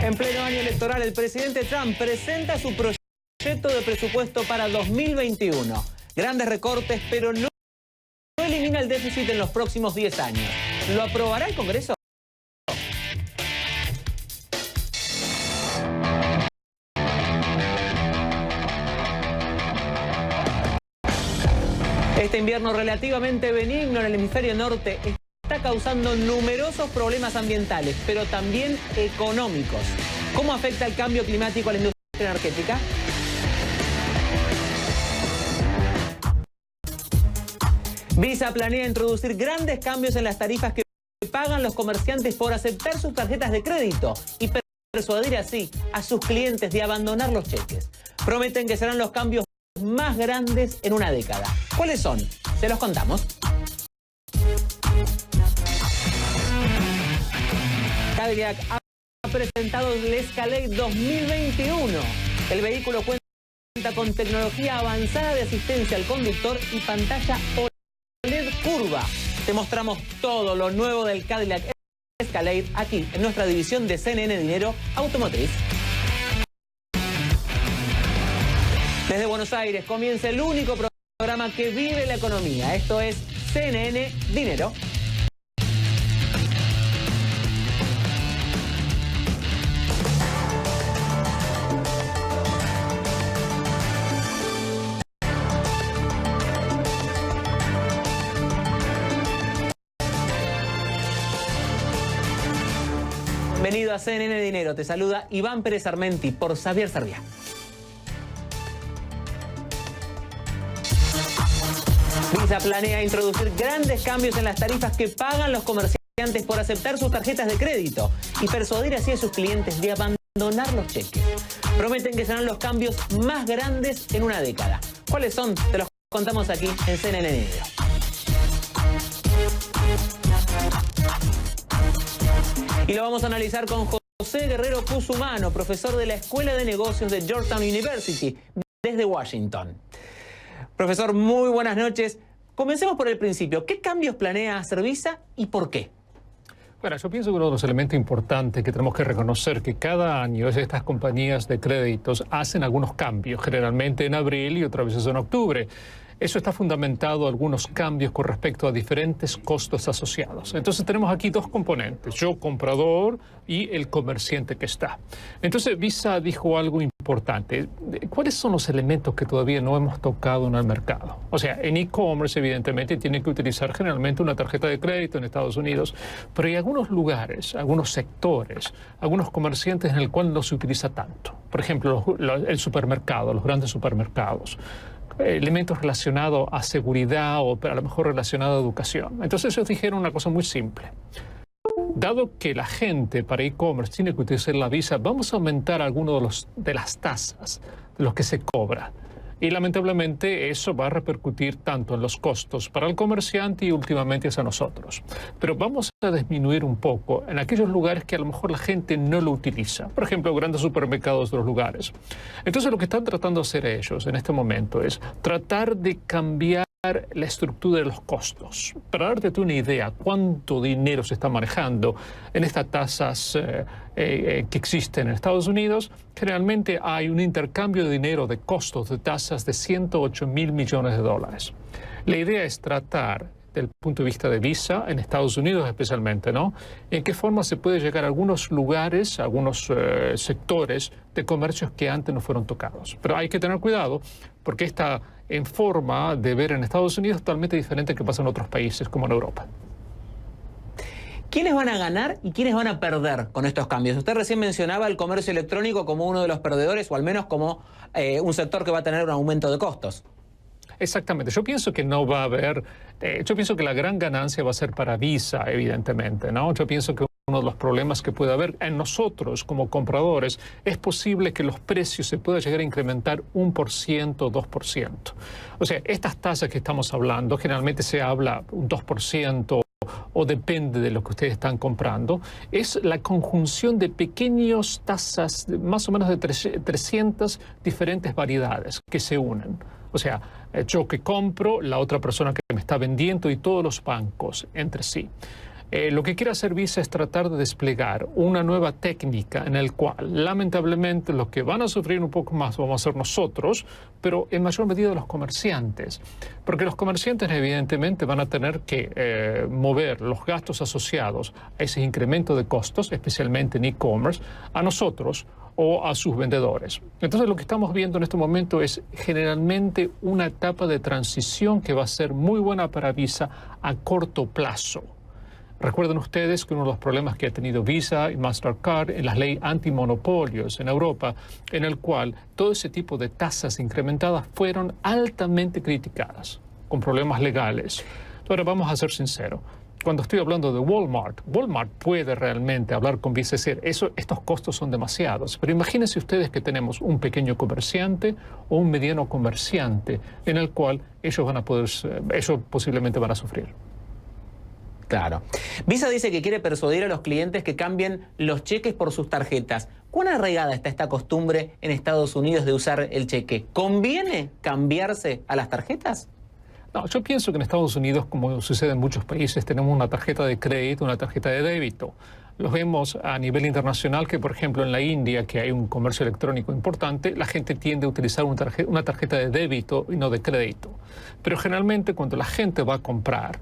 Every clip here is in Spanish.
En pleno año electoral, el presidente Trump presenta su proyecto de presupuesto para 2021. Grandes recortes, pero no elimina el déficit en los próximos 10 años. ¿Lo aprobará el Congreso? Este invierno relativamente benigno en el hemisferio norte está causando numerosos problemas ambientales, pero también económicos. ¿Cómo afecta el cambio climático a la industria energética? Visa planea introducir grandes cambios en las tarifas que pagan los comerciantes por aceptar sus tarjetas de crédito y persuadir así a sus clientes de abandonar los cheques. Prometen que serán los cambios más grandes en una década. ¿Cuáles son? Se los contamos. Cadillac ha presentado el Escalade 2021. El vehículo cuenta con tecnología avanzada de asistencia al conductor y pantalla OLED curva. Te mostramos todo lo nuevo del Cadillac Escalade aquí en nuestra división de CNN Dinero Automotriz. Desde Buenos Aires comienza el único programa que vive la economía. Esto es CNN Dinero. Bienvenido a CNN Dinero. Te saluda Iván Pérez Armenti por Xavier Sarriá. Visa planea introducir grandes cambios en las tarifas que pagan los comerciantes por aceptar sus tarjetas de crédito y persuadir así a sus clientes de abandonar los cheques. Prometen que serán los cambios más grandes en una década. ¿Cuáles son? Te los contamos aquí en CNN Dinero. Y lo vamos a analizar con José Guerrero Cusumano, profesor de la Escuela de Negocios de Georgetown University, desde Washington. Profesor, muy buenas noches. Comencemos por el principio. ¿Qué cambios planea hacer Visa y por qué? Bueno, yo pienso que uno de los elementos importantes que tenemos que reconocer que cada año estas compañías de créditos hacen algunos cambios, generalmente en abril y otras veces en octubre. Eso está fundamentado en algunos cambios con respecto a diferentes costos asociados. Entonces tenemos aquí dos componentes, yo comprador y el comerciante que está. Entonces Visa dijo algo importante. ¿Cuáles son los elementos que todavía no hemos tocado en el mercado? O sea, en e-commerce evidentemente tienen que utilizar generalmente una tarjeta de crédito en Estados Unidos, pero hay algunos lugares, algunos sectores, algunos comerciantes en el cual no se utiliza tanto. Por ejemplo, el supermercado, los grandes supermercados. Elementos relacionados a seguridad o a lo mejor relacionados a educación. Entonces ellos dijeron una cosa muy simple. Dado que la gente para e-commerce tiene que utilizar la Visa, vamos a aumentar algunos de las tasas de los que se cobra. Y lamentablemente eso va a repercutir tanto en los costos para el comerciante y últimamente hacia nosotros. Pero vamos a disminuir un poco en aquellos lugares que a lo mejor la gente no lo utiliza. Por ejemplo, grandes supermercados de los lugares. Entonces lo que están tratando de hacer ellos en este momento es tratar de cambiar la estructura de los costos. Para darte tú una idea cuánto dinero se está manejando en estas tasas que existen en Estados Unidos, generalmente hay un intercambio de dinero de costos de tasas de 108 mil millones de dólares. La idea es tratar, desde el punto de vista de Visa, en Estados Unidos especialmente, ¿no?, en qué forma se puede llegar a algunos lugares, a algunos sectores de comercios que antes no fueron tocados. Pero hay que tener cuidado porque esta en forma de ver en Estados Unidos totalmente diferente que pasa en otros países como en Europa. ¿Quiénes van a ganar y quiénes van a perder con estos cambios? Usted recién mencionaba el comercio electrónico como uno de los perdedores o al menos como un sector que va a tener un aumento de costos. Exactamente. Yo pienso que no va a haber, yo pienso que la gran ganancia va a ser para Visa, evidentemente, ¿no? Yo pienso que uno de los problemas que puede haber en nosotros como compradores es posible que los precios se puedan llegar a incrementar 1%, 2%. O sea, estas tasas que estamos hablando, generalmente se habla un 2%, o depende de lo que ustedes están comprando, es la conjunción de pequeñas tasas, más o menos de 300 diferentes variedades que se unen. O sea, yo que compro, la otra persona que me está vendiendo y todos los bancos entre sí. Lo que quiere hacer Visa es tratar de desplegar una nueva técnica en la cual, lamentablemente, los que van a sufrir un poco más vamos a ser nosotros, pero en mayor medida los comerciantes. Porque los comerciantes, evidentemente, van a tener que mover los gastos asociados a ese incremento de costos, especialmente en e-commerce, a nosotros o a sus vendedores. Entonces, lo que estamos viendo en este momento es generalmente una etapa de transición que va a ser muy buena para Visa a corto plazo. Recuerden ustedes que uno de los problemas que ha tenido Visa y Mastercard en las leyes antimonopolios en Europa, en el cual todo ese tipo de tasas incrementadas fueron altamente criticadas, con problemas legales. Ahora vamos a ser sinceros. Cuando estoy hablando de Walmart, Walmart puede realmente hablar con Visa y decir, estos costos son demasiados. Pero imagínense ustedes que tenemos un pequeño comerciante o un mediano comerciante en el cual ellos posiblemente van a sufrir. Claro. Visa dice que quiere persuadir a los clientes que cambien los cheques por sus tarjetas. ¿Cuán arraigada está esta costumbre en Estados Unidos de usar el cheque? ¿Conviene cambiarse a las tarjetas? No, yo pienso que en Estados Unidos, como sucede en muchos países, tenemos una tarjeta de crédito, una tarjeta de débito. Lo vemos a nivel internacional que, por ejemplo, en la India, que hay un comercio electrónico importante, la gente tiende a utilizar una tarjeta de débito y no de crédito. Pero generalmente cuando la gente va a comprar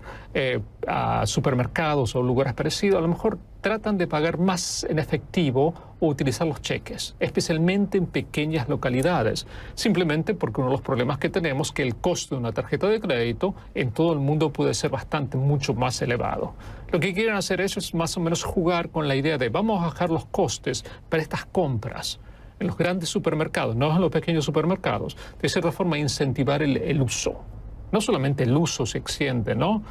a supermercados o lugares parecidos, a lo mejor tratan de pagar más en efectivo o utilizar los cheques, especialmente en pequeñas localidades, simplemente porque uno de los problemas que tenemos es que el costo de una tarjeta de crédito en todo el mundo puede ser mucho más elevado. Lo que quieren hacer eso es más o menos jugar con la idea de vamos a bajar los costes para estas compras en los grandes supermercados, no en los pequeños supermercados, de cierta forma incentivar el uso. No solamente el uso se extiende, ¿no?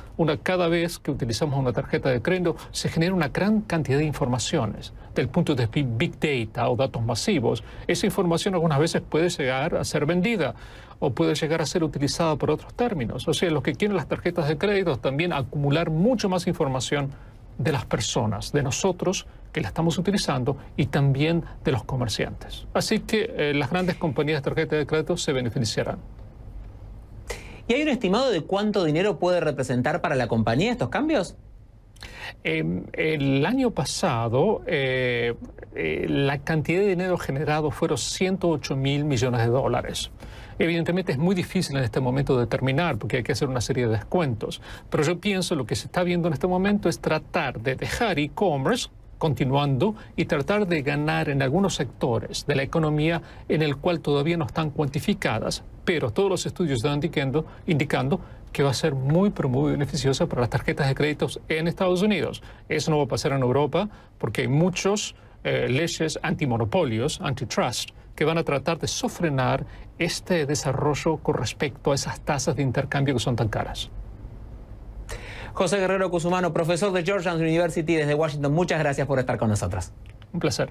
Cada vez que utilizamos una tarjeta de crédito se genera una gran cantidad de informaciones. Del punto de vista Big Data o datos masivos, esa información algunas veces puede llegar a ser vendida o puede llegar a ser utilizada por otros términos. O sea, los que quieren las tarjetas de crédito también acumular mucho más información de las personas, de nosotros que la estamos utilizando y también de los comerciantes. Así que las grandes compañías de tarjetas de crédito se beneficiarán. ¿Y hay un estimado de cuánto dinero puede representar para la compañía estos cambios? El año pasado, la cantidad de dinero generado fueron 108 mil millones de dólares. Evidentemente es muy difícil en este momento determinar porque hay que hacer una serie de descuentos. Pero yo pienso lo que se está viendo en este momento es tratar de dejar e-commerce continuando y tratar de ganar en algunos sectores de la economía en el cual todavía no están cuantificadas, pero todos los estudios están indicando que va a ser muy, pero muy beneficiosa para las tarjetas de créditos en Estados Unidos. Eso no va a pasar en Europa porque hay muchos leyes antimonopolios, antitrust, que van a tratar de sofrenar este desarrollo con respecto a esas tasas de intercambio que son tan caras. José Guerrero Cusumano, profesor de Georgetown University desde Washington, muchas gracias por estar con nosotros. Un placer.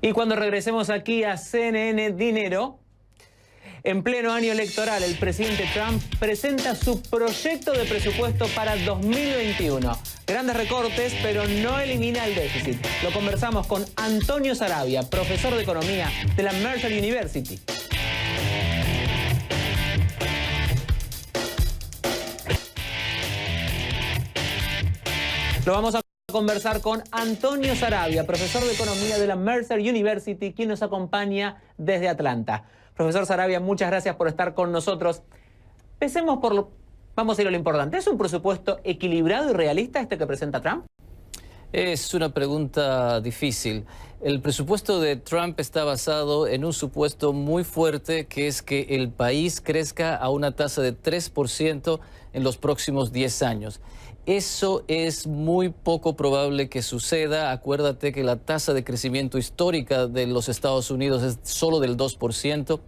Y cuando regresemos aquí a CNN Dinero, en pleno año electoral, el presidente Trump presenta su proyecto de presupuesto para 2021. Grandes recortes, pero no elimina el déficit. Lo conversamos con Antonio Sarabia, profesor de economía de la Mercer University. Lo vamos a conversar con Antonio Sarabia, profesor de economía de la Mercer University, quien nos acompaña desde Atlanta. Profesor Sarabia, muchas gracias por estar con nosotros. Vamos a ir a lo importante. ¿Es un presupuesto equilibrado y realista este que presenta Trump? Es una pregunta difícil. El presupuesto de Trump está basado en un supuesto muy fuerte, que es que el país crezca a una tasa de 3% en los próximos 10 años. Eso es muy poco probable que suceda. Acuérdate que la tasa de crecimiento histórica de los Estados Unidos es solo del 2%.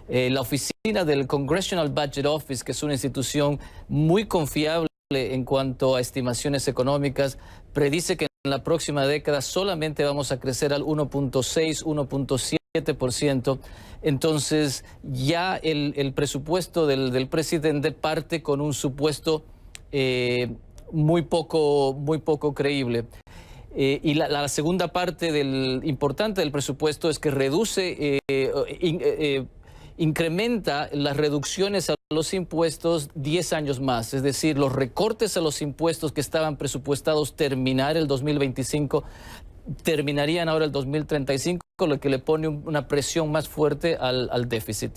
La oficina del Congressional Budget Office, que es una institución muy confiable en cuanto a estimaciones económicas, predice que en la próxima década solamente vamos a crecer al 1.6, 1.7%. Entonces ya el presupuesto del presidente parte con un supuesto muy poco creíble. Y la segunda parte importante del presupuesto es que reduce incrementa las reducciones a los impuestos 10 años más. Es decir, los recortes a los impuestos que estaban presupuestados terminar el 2025 terminarían ahora el 2035, lo que le pone una presión más fuerte al déficit.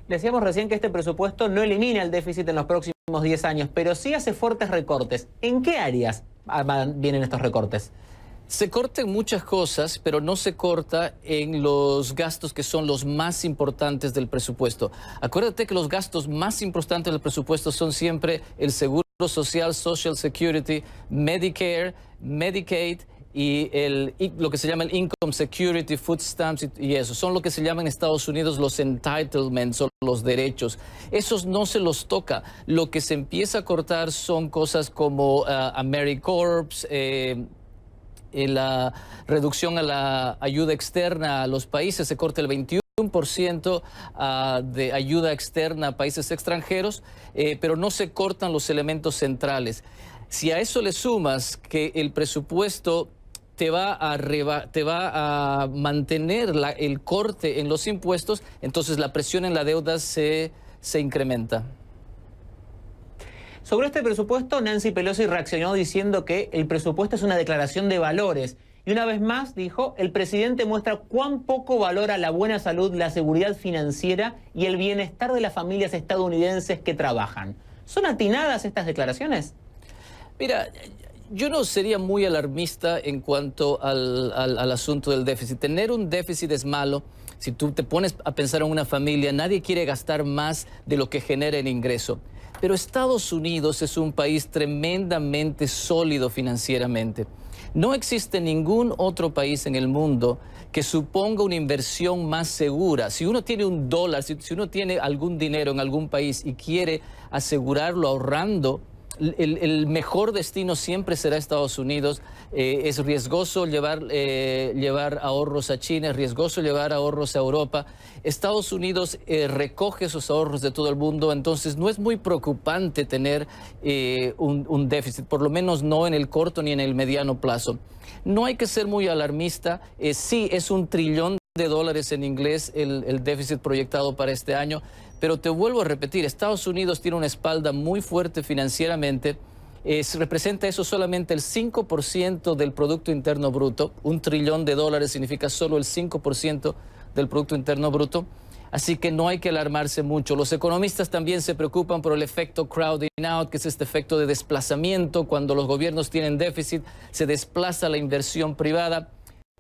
Decíamos recién que este presupuesto no elimina el déficit en los próximos 10 años, pero sí hace fuertes recortes. ¿En qué áreas vienen estos recortes? Se corta en muchas cosas, pero no se corta en los gastos que son los más importantes del presupuesto. Acuérdate que los gastos más importantes del presupuesto son siempre el seguro social, Social Security, Medicare, Medicaid y lo que se llama el Income Security, Food Stamps y eso. Son lo que se llama en Estados Unidos los entitlements o los derechos. Esos no se los toca. Lo que se empieza a cortar son cosas como AmeriCorps, la reducción a la ayuda externa a los países, se corta el 21% de ayuda externa a países extranjeros, pero no se cortan los elementos centrales. Si a eso le sumas que el presupuesto te va a mantener el corte en los impuestos, entonces la presión en la deuda se incrementa. Sobre este presupuesto, Nancy Pelosi reaccionó diciendo que el presupuesto es una declaración de valores. Y una vez más dijo, el presidente muestra cuán poco valora la buena salud, la seguridad financiera y el bienestar de las familias estadounidenses que trabajan. ¿Son atinadas estas declaraciones? Mira, yo no sería muy alarmista en cuanto al asunto del déficit. Tener un déficit es malo. Si tú te pones a pensar en una familia, nadie quiere gastar más de lo que genera en ingreso. Pero Estados Unidos es un país tremendamente sólido financieramente. No existe ningún otro país en el mundo que suponga una inversión más segura. Si uno tiene un dólar, si uno tiene algún dinero en algún país y quiere asegurarlo ahorrando, el mejor destino siempre será Estados Unidos. Es riesgoso llevar ahorros a China, es riesgoso llevar ahorros a Europa. Estados Unidos recoge esos ahorros de todo el mundo, entonces no es muy preocupante tener un déficit, por lo menos no en el corto ni en el mediano plazo. No hay que ser muy alarmista. Sí, es $1 trillón en inglés el déficit proyectado para este año, pero te vuelvo a repetir, Estados Unidos tiene una espalda muy fuerte financieramente. Representa eso solamente el 5% del Producto Interno Bruto. $1 trillón significa solo el 5% del Producto Interno Bruto. Así que no hay que alarmarse mucho. Los economistas también se preocupan por el efecto crowding out, que es este efecto de desplazamiento. Cuando los gobiernos tienen déficit, se desplaza la inversión privada.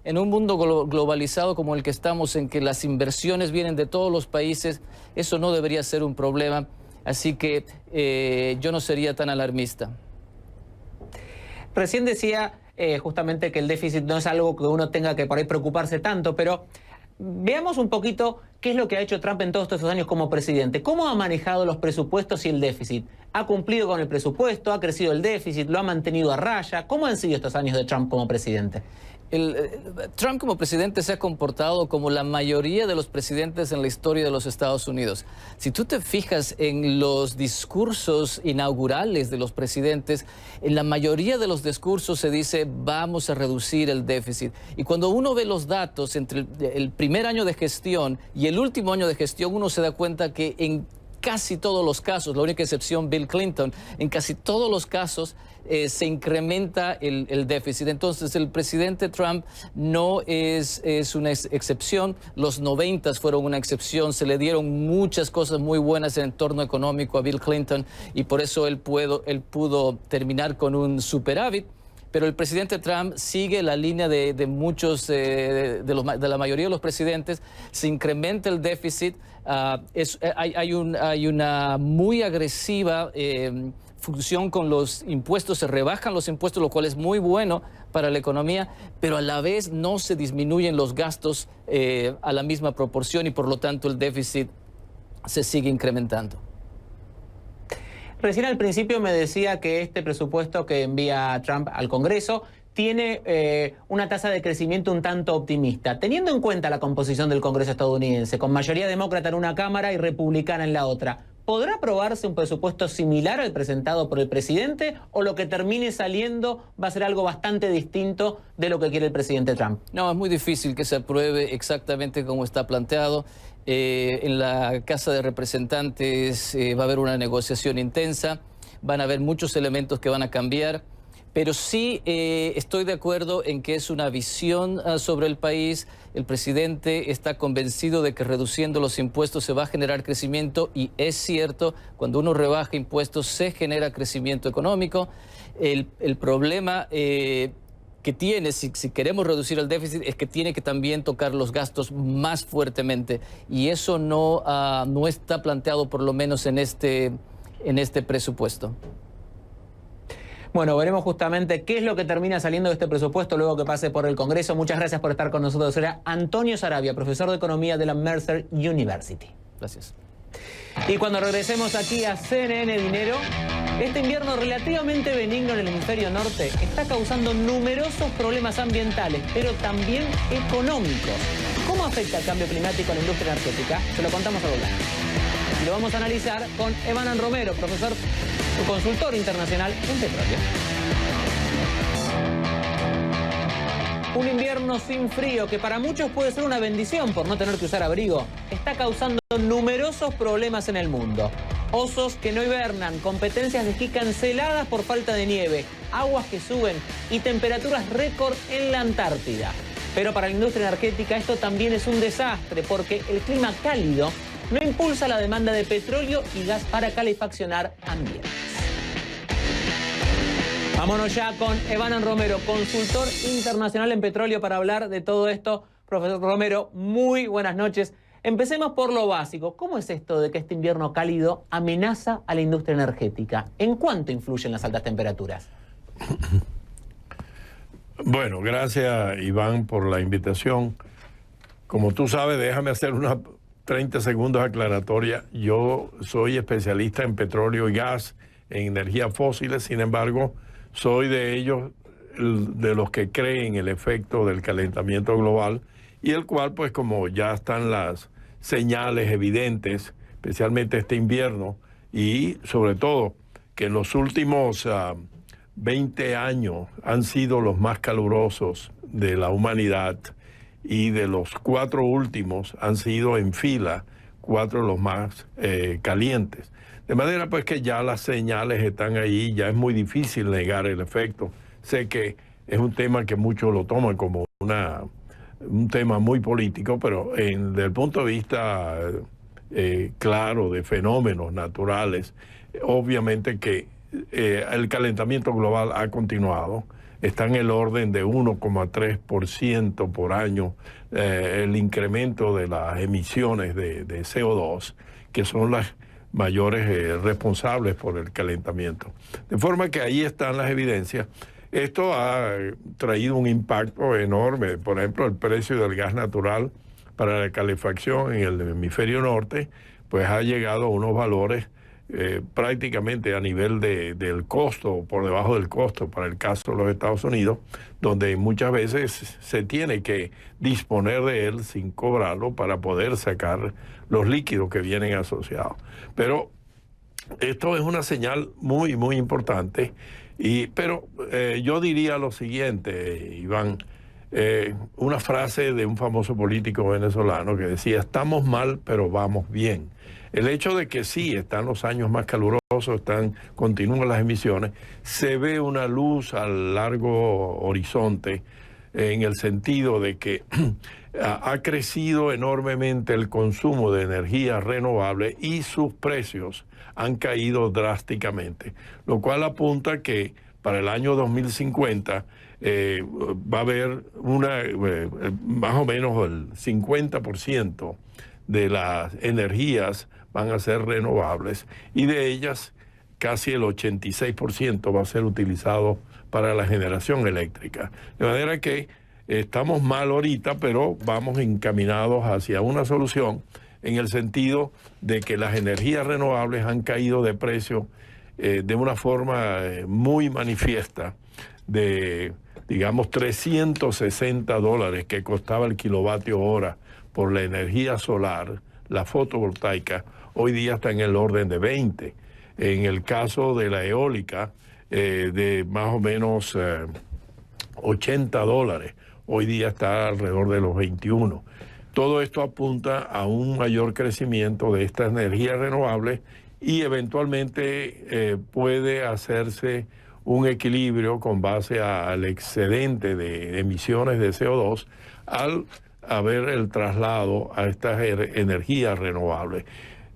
En un mundo globalizado como el que estamos, en que las inversiones vienen de todos los países, eso no debería ser un problema. Así que yo no sería tan alarmista. Recién decía justamente que el déficit no es algo que uno tenga que por ahí preocuparse tanto, pero veamos un poquito qué es lo que ha hecho Trump en todos estos años como presidente. ¿Cómo ha manejado los presupuestos y el déficit? ¿Ha cumplido con el presupuesto? ¿Ha crecido el déficit? ¿Lo ha mantenido a raya? ¿Cómo han sido estos años de Trump como presidente? Trump como presidente se ha comportado como la mayoría de los presidentes en la historia de los Estados Unidos. Si tú te fijas en los discursos inaugurales de los presidentes, en la mayoría de los discursos se dice vamos a reducir el déficit. Y cuando uno ve los datos entre el primer año de gestión y el último año de gestión, uno se da cuenta que en casi todos los casos, la única excepción Bill Clinton, en casi todos los casos se incrementa el déficit. Entonces el presidente Trump no es una excepción. Los 90 fueron una excepción, se le dieron muchas cosas muy buenas en el entorno económico a Bill Clinton y por eso él pudo terminar con un superávit. Pero el presidente Trump sigue la línea de muchos, de la mayoría de los presidentes. Se incrementa el déficit. Hay una muy agresiva función con los impuestos. Se rebajan los impuestos, lo cual es muy bueno para la economía, pero a la vez no se disminuyen los gastos a la misma proporción y por lo tanto el déficit se sigue incrementando. Recién al principio me decía que este presupuesto que envía Trump al Congreso tiene una tasa de crecimiento un tanto optimista. Teniendo en cuenta la composición del Congreso estadounidense, con mayoría demócrata en una cámara y republicana en la otra, ¿podrá aprobarse un presupuesto similar al presentado por el presidente o lo que termine saliendo va a ser algo bastante distinto de lo que quiere el presidente Trump? No, es muy difícil que se apruebe exactamente como está planteado. En la Casa de Representantes va a haber una negociación intensa, van a haber muchos elementos que van a cambiar. Pero sí estoy de acuerdo en que es una visión sobre el país. El presidente está convencido de que reduciendo los impuestos se va a generar crecimiento y es cierto, cuando uno rebaja impuestos se genera crecimiento económico. El problema que tiene, si queremos reducir el déficit, es que tiene que también tocar los gastos más fuertemente y eso no está planteado por lo menos en este presupuesto. Bueno, veremos justamente qué es lo que termina saliendo de este presupuesto luego que pase por el Congreso. Muchas gracias por estar con nosotros. Era Antonio Sarabia, profesor de Economía de la Mercer University. Gracias. Y cuando regresemos aquí a CNN Dinero, este invierno relativamente benigno en el hemisferio norte está causando numerosos problemas ambientales, pero también económicos. ¿Cómo afecta el cambio climático a la industria energética? Se lo contamos a volver. Lo vamos a analizar con Evanan Romero, profesor y consultor internacional en petróleo. Un invierno sin frío, que para muchos puede ser una bendición por no tener que usar abrigo, está causando numerosos problemas en el mundo. Osos que no hibernan, competencias de esquí canceladas por falta de nieve, aguas que suben y temperaturas récord en la Antártida. Pero para la industria energética esto también es un desastre porque el clima cálido no impulsa la demanda de petróleo y gas para calefaccionar ambientes. Vámonos ya con Evanan Romero, consultor internacional en petróleo, para hablar de todo esto. Profesor Romero, muy buenas noches. Empecemos por lo básico. ¿Cómo es esto de que este invierno cálido amenaza a la industria energética? ¿En cuánto influyen las altas temperaturas? Bueno, gracias Iván por la invitación. Como tú sabes, déjame hacer una 30 segundos aclaratoria. Yo soy especialista en petróleo y gas, en energías fósiles, sin embargo, soy de ellos, de los que creen el efecto del calentamiento global y el cual, pues como ya están las señales evidentes, especialmente este invierno y sobre todo que en los últimos 20 años han sido los más calurosos de la humanidad y de los 4 últimos han sido en fila 4 de los más calientes. De manera pues que ya las señales están ahí, ya es muy difícil negar el efecto. Sé que es un tema que muchos lo toman como un tema muy político, pero desde el punto de vista claro de fenómenos naturales, obviamente que el calentamiento global ha continuado. Está en el orden de 1,3% por año el incremento de las emisiones de CO2, que son las mayores responsables por el calentamiento. De forma que ahí están las evidencias. Esto ha traído un impacto enorme. Por ejemplo, el precio del gas natural para la calefacción en el hemisferio norte, pues ha llegado a unos valores prácticamente a nivel del costo, por debajo del costo para el caso de los Estados Unidos, donde muchas veces se tiene que disponer de él sin cobrarlo para poder sacar los líquidos que vienen asociados. Pero esto es una señal muy, muy importante. Pero yo diría lo siguiente, Iván, una frase de un famoso político venezolano que decía: estamos mal, pero vamos bien. El hecho de que sí, están los años más calurosos, continúan las emisiones, se ve una luz al largo horizonte en el sentido de que ha crecido enormemente el consumo de energía renovable y sus precios han caído drásticamente, lo cual apunta que para el año 2050 va a haber más o menos el 50% de las energías van a ser renovables y de ellas casi el 86% va a ser utilizado para la generación eléctrica. De manera que estamos mal ahorita, pero vamos encaminados hacia una solución en el sentido de que las energías renovables han caído de precio de una forma muy manifiesta, de digamos $360 que costaba el kilovatio hora por la energía solar, la fotovoltaica. hoy día está en el orden de 20. En el caso de la eólica, de más o menos $80, hoy día está alrededor de los 21. Todo esto apunta a un mayor crecimiento de estas energías renovables y eventualmente puede hacerse un equilibrio con base al excedente de emisiones de CO2 al haber el traslado a estas energías renovables.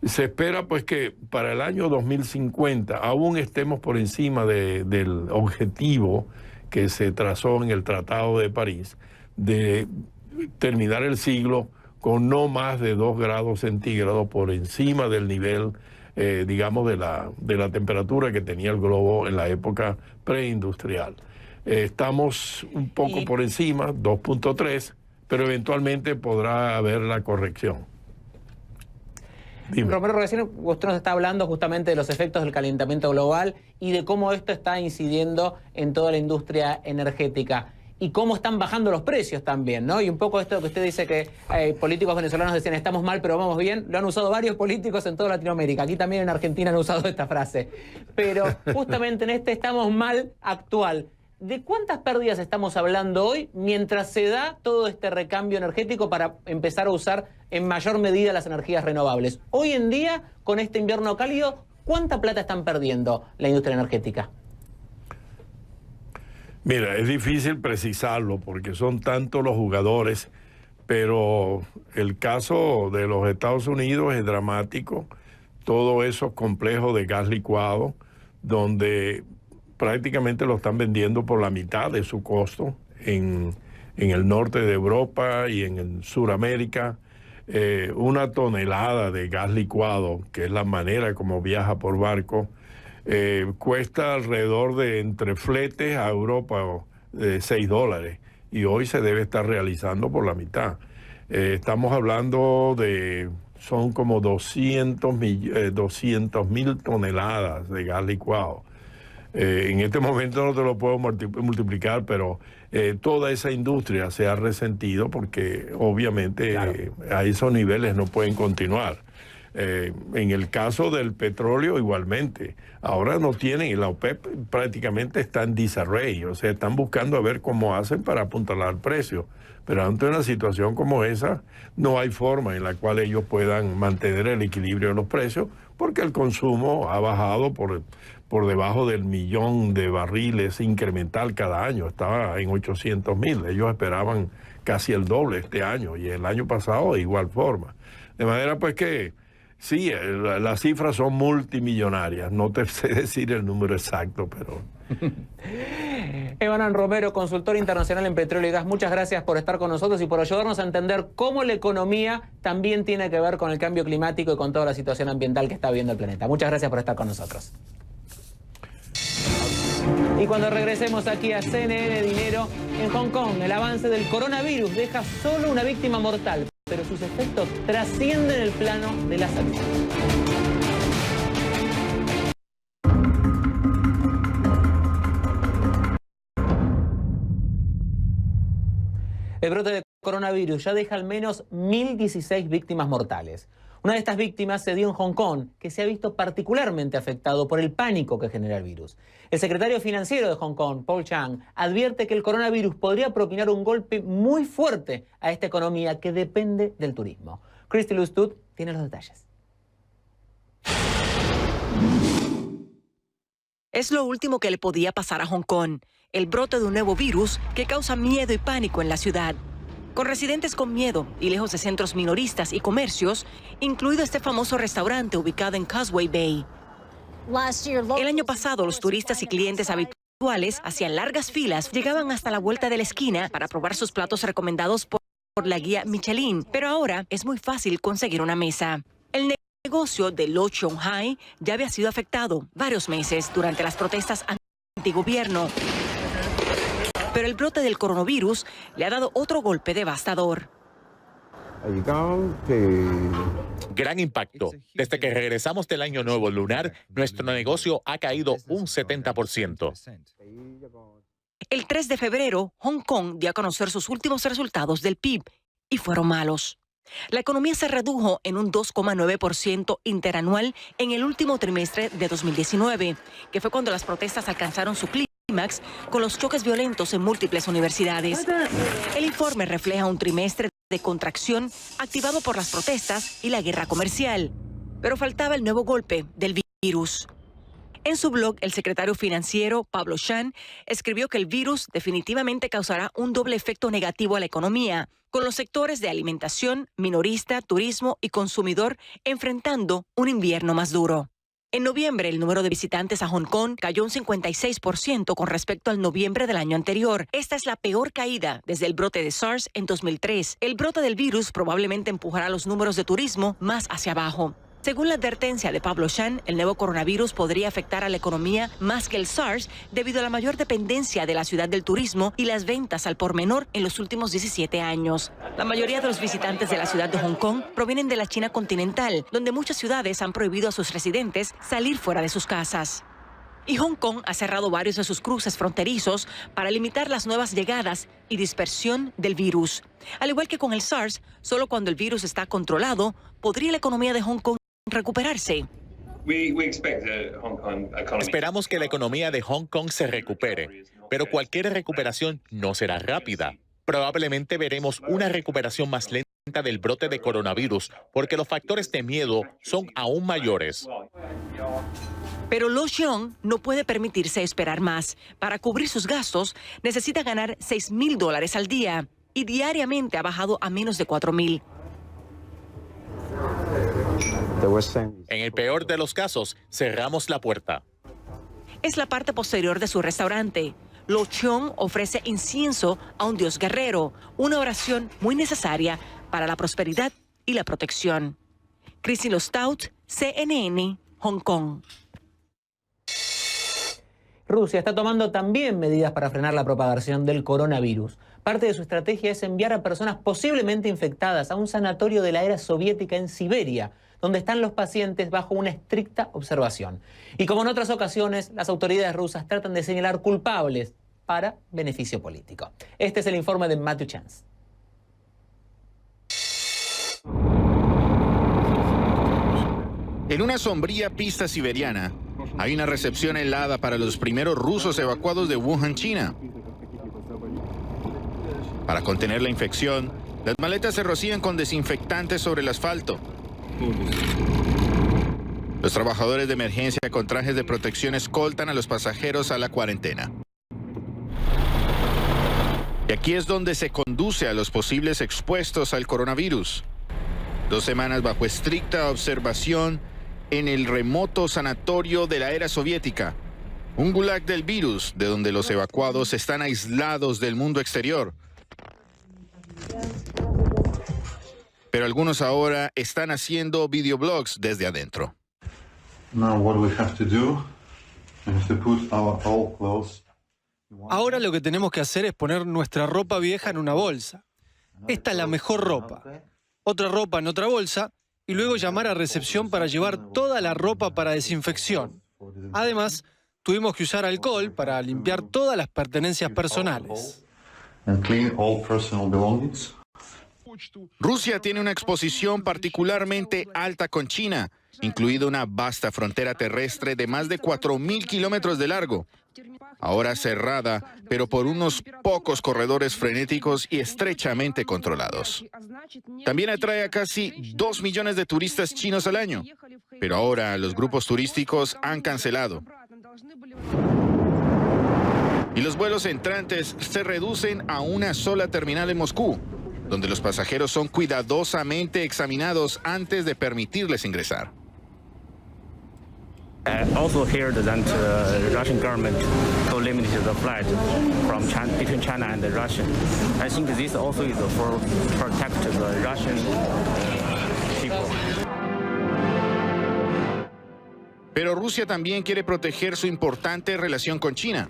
Se espera pues que para el año 2050 aún estemos por encima del objetivo que se trazó en el Tratado de París de terminar el siglo con no más de 2 grados centígrados por encima del nivel, digamos, de la temperatura que tenía el globo en la época preindustrial. Estamos un poco por encima, 2.3, pero eventualmente podrá haber la corrección. Dime. Romero, recién usted nos está hablando justamente de los efectos del calentamiento global y de cómo esto está incidiendo en toda la industria energética y cómo están bajando los precios también, ¿no? Y un poco esto que usted dice que políticos venezolanos decían estamos mal pero vamos bien, lo han usado varios políticos en toda Latinoamérica, aquí también en Argentina han usado esta frase. Pero justamente en este estamos mal actual, ¿de cuántas pérdidas estamos hablando hoy mientras se da todo este recambio energético para empezar a usar en mayor medida las energías renovables? Hoy en día, con este invierno cálido, ¿cuánta plata están perdiendo la industria energética? Mira, es difícil precisarlo porque son tantos los jugadores, pero el caso de los Estados Unidos es dramático. Todos esos complejos de gas licuado, donde prácticamente lo están vendiendo por la mitad de su costo en el norte de Europa y en Sudamérica. Una tonelada de gas licuado, que es la manera como viaja por barco, cuesta alrededor de, entre fletes a Europa, $6, y hoy se debe estar realizando por la mitad. Estamos hablando de, son como 200.000 toneladas de gas licuado. En este momento no te lo puedo multiplicar, pero toda esa industria se ha resentido porque obviamente claro, a esos niveles no pueden continuar. En el caso del petróleo igualmente, ahora no tienen, la OPEP prácticamente está en disarray, o sea, están buscando a ver cómo hacen para apuntalar precios, pero ante una situación como esa no hay forma en la cual ellos puedan mantener el equilibrio de los precios porque el consumo ha bajado por debajo del 1.000.000 de barriles incremental cada año, estaba en 800.000, ellos esperaban casi el doble este año y el año pasado de igual forma, de manera pues que sí, las cifras son multimillonarias, no te sé decir el número exacto, pero... Emanuel Romero, consultor internacional en petróleo y gas, muchas gracias por estar con nosotros y por ayudarnos a entender cómo la economía también tiene que ver con el cambio climático y con toda la situación ambiental que está viviendo el planeta. Muchas gracias por estar con nosotros. Y cuando regresemos aquí a CNN Dinero, en Hong Kong, el avance del coronavirus deja solo una víctima mortal, pero sus efectos trascienden el plano de la salud. El brote de coronavirus ya deja al menos 1.016 víctimas mortales. Una de estas víctimas se dio en Hong Kong, que se ha visto particularmente afectado por el pánico que genera el virus. El secretario financiero de Hong Kong, Paul Chang, advierte que el coronavirus podría propinar un golpe muy fuerte a esta economía que depende del turismo. Christy Lustud tiene los detalles. Es lo último que le podía pasar a Hong Kong, el brote de un nuevo virus que causa miedo y pánico en la ciudad. Con residentes con miedo y lejos de centros minoristas y comercios, incluido este famoso restaurante ubicado en Causeway Bay. El año pasado, los turistas y clientes habituales hacían largas filas, llegaban hasta la vuelta de la esquina para probar sus platos recomendados por la guía Michelin, pero ahora es muy fácil conseguir una mesa. El negocio de Lo Chung Hai ya había sido afectado varios meses durante las protestas antigobierno. Pero el brote del coronavirus le ha dado otro golpe devastador. Gran impacto. Desde que regresamos del año nuevo lunar, nuestro negocio ha caído un 70%. El 3 de febrero, Hong Kong dio a conocer sus últimos resultados del PIB y fueron malos. La economía se redujo en un 2,9% interanual en el último trimestre de 2019, que fue cuando las protestas alcanzaron su clímax con los choques violentos en múltiples universidades. El informe refleja un trimestre de contracción activado por las protestas y la guerra comercial, pero faltaba el nuevo golpe del virus. En su blog, el secretario financiero Pablo Shan escribió que el virus definitivamente causará un doble efecto negativo a la economía, con los sectores de alimentación, minorista, turismo y consumidor enfrentando un invierno más duro. En noviembre, el número de visitantes a Hong Kong cayó un 56% con respecto al noviembre del año anterior. Esta es la peor caída desde el brote de SARS en 2003. El brote del virus probablemente empujará los números de turismo más hacia abajo. Según la advertencia de Pablo Shan, el nuevo coronavirus podría afectar a la economía más que el SARS debido a la mayor dependencia de la ciudad del turismo y las ventas al por menor en los últimos 17 años. La mayoría de los visitantes de la ciudad de Hong Kong provienen de la China continental, donde muchas ciudades han prohibido a sus residentes salir fuera de sus casas. Y Hong Kong ha cerrado varios de sus cruces fronterizos para limitar las nuevas llegadas y dispersión del virus. Al igual que con el SARS, solo cuando el virus está controlado, podría la economía de Hong Kong recuperarse. Esperamos que la economía de Hong Kong se recupere, pero cualquier recuperación no será rápida. Probablemente veremos una recuperación más lenta del brote de coronavirus, porque los factores de miedo son aún mayores. Pero Lo Xiong no puede permitirse esperar más. Para cubrir sus gastos, necesita ganar $6,000 al día y diariamente ha bajado a menos de $4,000. En el peor de los casos, cerramos la puerta. Es la parte posterior de su restaurante. Lo Xiong ofrece incienso a un dios guerrero, una oración muy necesaria para la prosperidad y la protección. Christine Stout, CNN, Hong Kong. Rusia está tomando también medidas para frenar la propagación del coronavirus. Parte de su estrategia es enviar a personas posiblemente infectadas a un sanatorio de la era soviética en Siberia, donde están los pacientes bajo una estricta observación. Y como en otras ocasiones, las autoridades rusas tratan de señalar culpables para beneficio político. Este es el informe de Matthew Chance. En una sombría pista siberiana, hay una recepción helada para los primeros rusos evacuados de Wuhan, China. Para contener la infección, las maletas se rocían con desinfectantes sobre el asfalto. Los trabajadores de emergencia con trajes de protección escoltan a los pasajeros a la cuarentena. Y aquí es donde se conduce a los posibles expuestos al coronavirus. 2 semanas bajo estricta observación en el remoto sanatorio de la era soviética, un gulag del virus, de donde los evacuados están aislados del mundo exterior. Pero algunos ahora están haciendo videoblogs desde adentro. Ahora lo que tenemos que hacer es poner nuestra ropa vieja en una bolsa. Esta es la mejor ropa. Otra ropa en otra bolsa y luego llamar a recepción para llevar toda la ropa para desinfección. Además, tuvimos que usar alcohol para limpiar todas las pertenencias personales. Rusia tiene una exposición particularmente alta con China, incluida una vasta frontera terrestre de más de 4.000 kilómetros de largo. Ahora cerrada, pero por unos pocos corredores frenéticos y estrechamente controlados. También atrae a casi 2 millones de turistas chinos al año, pero ahora los grupos turísticos han cancelado. Y los vuelos entrantes se reducen a una sola terminal en Moscú, donde los pasajeros son cuidadosamente examinados antes de permitirles ingresar. Also heard that the Russian government limited the flight from China, between China and Russia. I think this also is for protect the Russian people. Pero Rusia también quiere proteger su importante relación con China.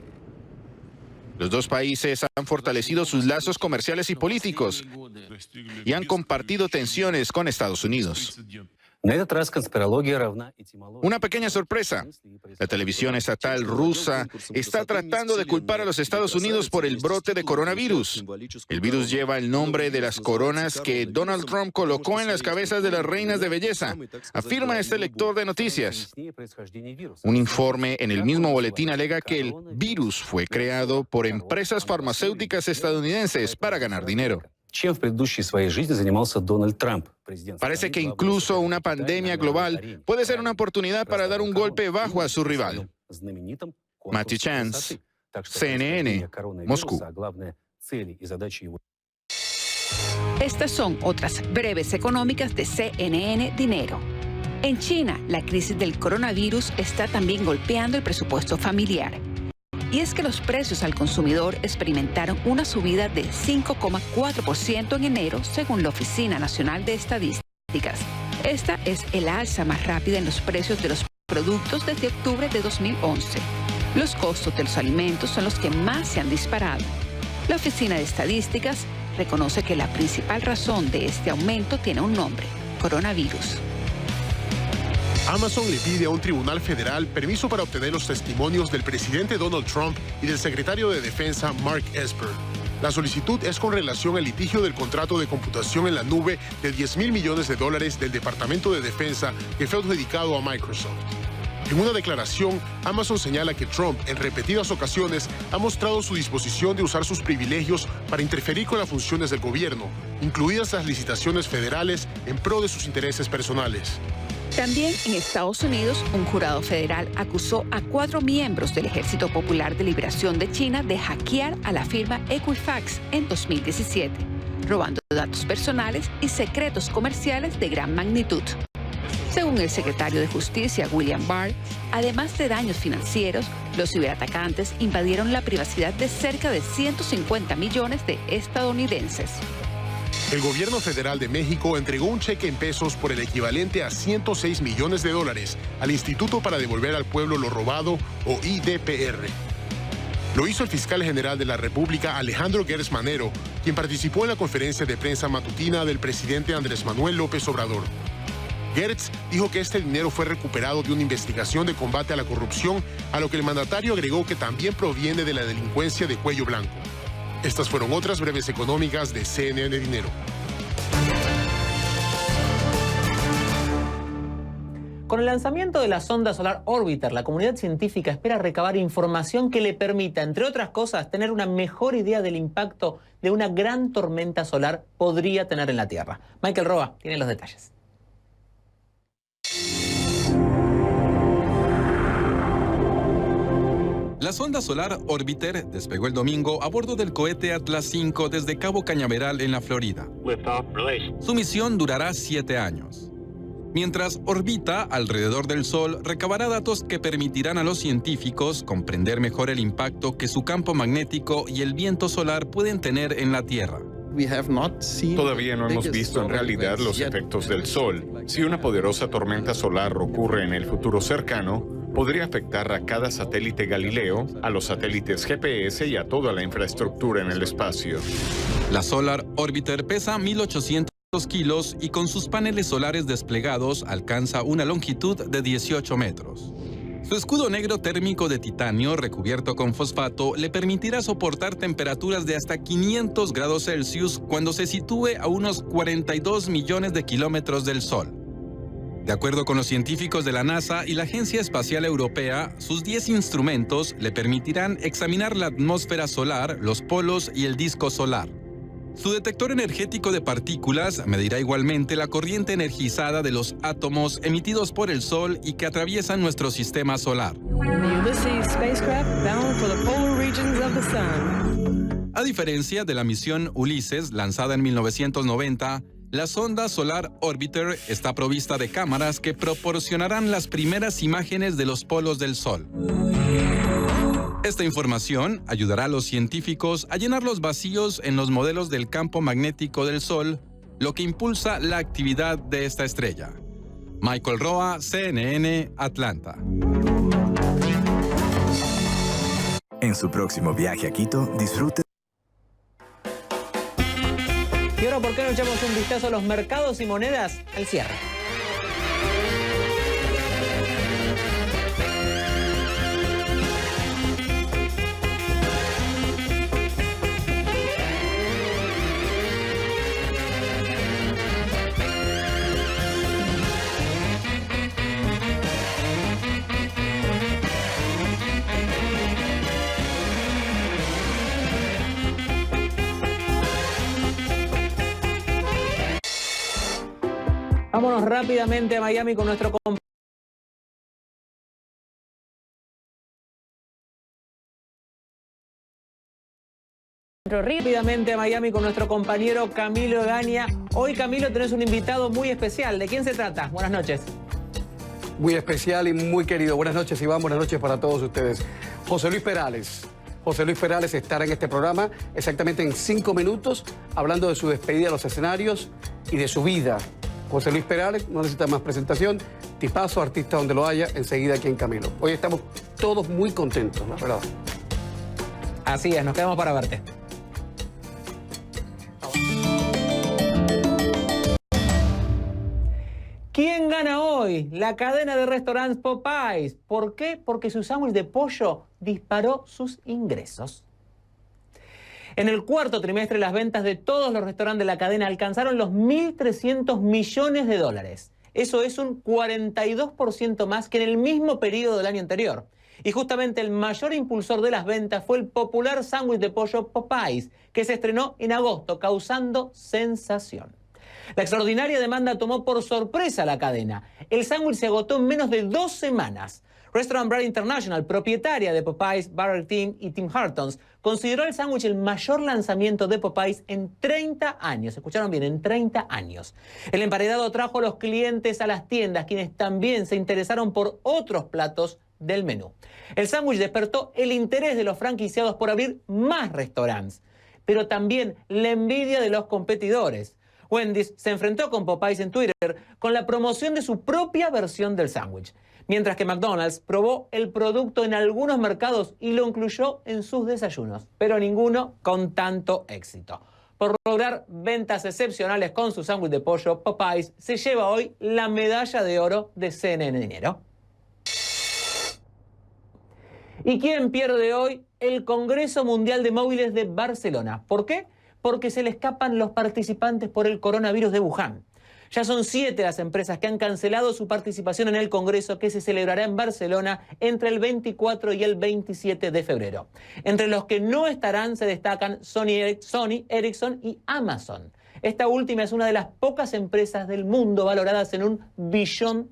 Los dos países han fortalecido sus lazos comerciales y políticos y han compartido tensiones con Estados Unidos. Una pequeña sorpresa. La televisión estatal rusa está tratando de culpar a los Estados Unidos por el brote de coronavirus. El virus lleva el nombre de las coronas que Donald Trump colocó en las cabezas de las reinas de belleza, afirma este lector de noticias. Un informe en el mismo boletín alega que el virus fue creado por empresas farmacéuticas estadounidenses para ganar dinero. Parece que incluso una pandemia global puede ser una oportunidad para dar un golpe bajo a su rival. Matthew Chance, CNN, Moscú. Estas son otras breves económicas de CNN Dinero. En China, la crisis del coronavirus está también golpeando el presupuesto familiar. Y es que los precios al consumidor experimentaron una subida de 5,4% en enero, según la Oficina Nacional de Estadísticas. Esta es el alza más rápida en los precios de los productos desde octubre de 2011. Los costos de los alimentos son los que más se han disparado. La Oficina de Estadísticas reconoce que la principal razón de este aumento tiene un nombre: coronavirus. Amazon le pide a un tribunal federal permiso para obtener los testimonios del presidente Donald Trump y del secretario de Defensa Mark Esper. La solicitud es con relación al litigio del contrato de computación en la nube de $10,000 millones del Departamento de Defensa que fue adjudicado a Microsoft. En una declaración, Amazon señala que Trump en repetidas ocasiones ha mostrado su disposición de usar sus privilegios para interferir con las funciones del gobierno, incluidas las licitaciones federales, en pro de sus intereses personales. También en Estados Unidos, un jurado federal acusó a 4 miembros del Ejército Popular de Liberación de China de hackear a la firma Equifax en 2017, robando datos personales y secretos comerciales de gran magnitud. Según el secretario de Justicia, William Barr, además de daños financieros, los ciberatacantes invadieron la privacidad de cerca de 150 millones de estadounidenses. El gobierno federal de México entregó un cheque en pesos por el equivalente a $106 millones al Instituto para Devolver al Pueblo lo Robado, o IDPR. Lo hizo el fiscal general de la República, Alejandro Gertz Manero, quien participó en la conferencia de prensa matutina del presidente Andrés Manuel López Obrador. Gertz dijo que este dinero fue recuperado de una investigación de combate a la corrupción, a lo que el mandatario agregó que también proviene de la delincuencia de cuello blanco. Estas fueron otras breves económicas de CNN Dinero. Con el lanzamiento de la sonda solar Orbiter, la comunidad científica espera recabar información que le permita, entre otras cosas, tener una mejor idea del impacto de una gran tormenta solar podría tener en la Tierra. Michael Roa tiene los detalles. La sonda solar Orbiter despegó el domingo a bordo del cohete Atlas V desde Cabo Cañaveral en la Florida. Su misión durará 7 años. Mientras orbita alrededor del Sol, recabará datos que permitirán a los científicos comprender mejor el impacto que su campo magnético y el viento solar pueden tener en la Tierra. Todavía no hemos visto en realidad los efectos del Sol. Si una poderosa tormenta solar ocurre en el futuro cercano, podría afectar a cada satélite Galileo, a los satélites GPS y a toda la infraestructura en el espacio. La Solar Orbiter pesa 1.800 kilos y con sus paneles solares desplegados alcanza una longitud de 18 metros. Su escudo negro térmico de titanio recubierto con fosfato le permitirá soportar temperaturas de hasta 500 grados Celsius cuando se sitúe a unos 42 millones de kilómetros del Sol. De acuerdo con los científicos de la NASA y la Agencia Espacial Europea, sus 10 instrumentos le permitirán examinar la atmósfera solar, los polos y el disco solar. Su detector energético de partículas medirá igualmente la corriente energizada de los átomos emitidos por el Sol y que atraviesan nuestro sistema solar. A diferencia de la misión Ulises, lanzada en 1990, la sonda Solar Orbiter está provista de cámaras que proporcionarán las primeras imágenes de los polos del Sol. Esta información ayudará a los científicos a llenar los vacíos en los modelos del campo magnético del Sol, lo que impulsa la actividad de esta estrella. Michael Roa, CNN, Atlanta. En su próximo viaje a Quito, disfrute. Y ahora, ¿por qué no echamos un vistazo a los mercados y monedas al cierre? Vámonos rápidamente a Miami con nuestro compañero. Rápidamente a Miami con nuestro compañero Camilo Egaña. Hoy, Camilo, tenés un invitado muy especial. ¿De quién se trata? Buenas noches. Muy especial y muy querido. Buenas noches, Iván. Buenas noches para todos ustedes. José Luis Perales. José Luis Perales estará en este programa exactamente en 5 minutos, hablando de su despedida a los escenarios y de su vida. José Luis Perales no necesita más presentación. Tipazo, artista donde lo haya, enseguida aquí en Camilo. Hoy estamos todos muy contentos, la verdad. Así es, nos quedamos para verte. ¿Quién gana hoy? La cadena de restaurantes Popeyes. ¿Por qué? Porque su sándwich de pollo disparó sus ingresos. En el cuarto trimestre, las ventas de todos los restaurantes de la cadena alcanzaron los 1.300 millones de dólares. Eso es un 42% más que en el mismo periodo del año anterior. Y justamente el mayor impulsor de las ventas fue el popular sándwich de pollo Popeyes, que se estrenó en agosto, causando sensación. La extraordinaria demanda tomó por sorpresa a la cadena. El sándwich se agotó en menos de 2 semanas. Restaurant Bread International, propietaria de Popeyes, Burger King y Tim Hortons, consideró el sándwich el mayor lanzamiento de Popeyes en 30 años. ¿Escucharon bien? En 30 años. El emparedado trajo a los clientes a las tiendas, quienes también se interesaron por otros platos del menú. El sándwich despertó el interés de los franquiciados por abrir más restaurantes, pero también la envidia de los competidores. Wendy's se enfrentó con Popeyes en Twitter con la promoción de su propia versión del sándwich, mientras que McDonald's probó el producto en algunos mercados y lo incluyó en sus desayunos, pero ninguno con tanto éxito. Por lograr ventas excepcionales con su sándwich de pollo, Popeyes se lleva hoy la medalla de oro de CNN Dinero. ¿Y quién pierde hoy? El Congreso Mundial de Móviles de Barcelona. ¿Por qué? Porque se le escapan los participantes por el coronavirus de Wuhan. Ya son 7 las empresas que han cancelado su participación en el Congreso, que se celebrará en Barcelona entre el 24 y el 27 de febrero. Entre los que no estarán se destacan Sony, Ericsson y Amazon. Esta última es una de las pocas empresas del mundo valoradas en $1 billón.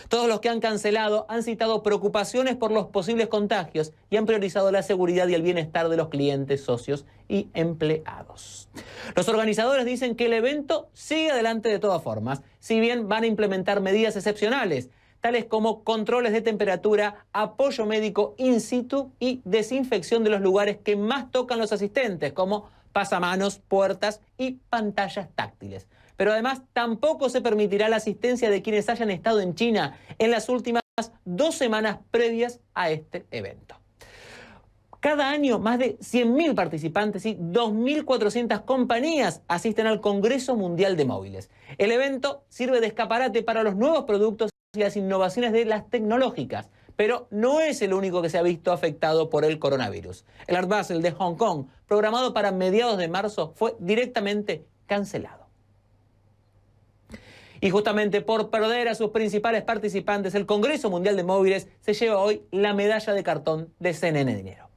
Todos los que han cancelado han citado preocupaciones por los posibles contagios y han priorizado la seguridad y el bienestar de los clientes, socios y empleados. Los organizadores dicen que el evento sigue adelante de todas formas, si bien van a implementar medidas excepcionales, tales como controles de temperatura, apoyo médico in situ y desinfección de los lugares que más tocan los asistentes, como pasamanos, puertas y pantallas táctiles. Pero además tampoco se permitirá la asistencia de quienes hayan estado en China en las últimas 2 semanas previas a este evento. Cada año más de 100.000 participantes y 2.400 compañías asisten al Congreso Mundial de Móviles. El evento sirve de escaparate para los nuevos productos y las innovaciones de las tecnológicas, pero no es el único que se ha visto afectado por el coronavirus. El Art Basel de Hong Kong, programado para mediados de marzo, fue directamente cancelado. Y justamente por perder a sus principales participantes, el Congreso Mundial de Móviles se lleva hoy la medalla de cartón de CNN Dinero.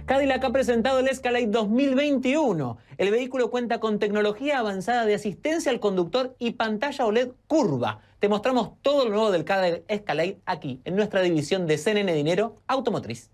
Cadillac ha presentado el Escalade 2021. El vehículo cuenta con tecnología avanzada de asistencia al conductor y pantalla OLED curva. Te mostramos todo lo nuevo del Cadillac Escalade aquí, en nuestra división de CNN Dinero Automotriz.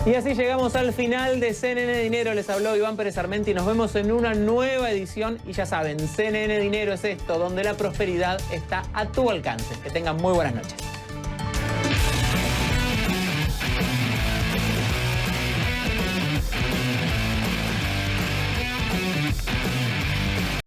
Y así llegamos al final de CNN Dinero. Les habló Iván Pérez Armenti. Nos vemos en una nueva edición. Y ya saben, CNN Dinero es esto, donde la prosperidad está a tu alcance. Que tengan muy buenas noches.